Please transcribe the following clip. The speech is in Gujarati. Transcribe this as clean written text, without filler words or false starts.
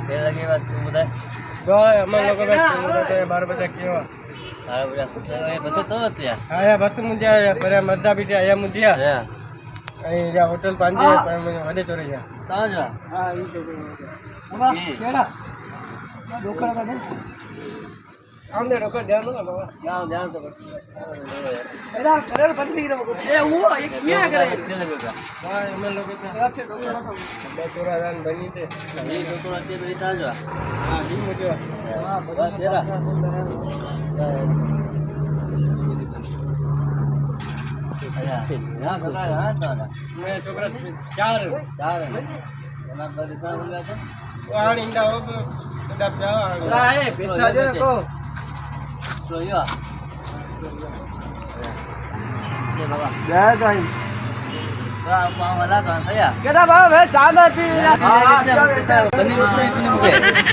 તેલ લગી વાત તું બધા જો અમે લોકો તો 12 કેવા તારા બધા એ બસ તો ત્યાં હા યા બસ મુંજ્યા પર મધા બીજા આયા મુંજ્યા હે અહીં જા હોટલ પાંજે પણ મને વડે ચોરે જા તા જા હા ઈ તો બાબા કેડા ડોકરા કા દે આંદે ડોકર ધ્યાન નો બાબા ગાવ ધ્યાન તો એરા કરેલ પડી ગયો એ હું એક ક્યાં કરે તેલ લગી હા અમે લોકો તો બે ચોરા દાન બની છે એ તો તે બે તા જા હા ઈ મુજો હા બધા તેરા ના બધા હા તો મેં છોકરા ચાર ચાર એના બધી સાર બોલ્યા તો વાણ ઈંડા હો બધા પ્યાવા લા એ પૈસા જો ને કો તો યો કે બાબા જય ભાઈ વાહ વાહ વાલા તો થયા કેડા બાબા ચાલે પી બની મુકે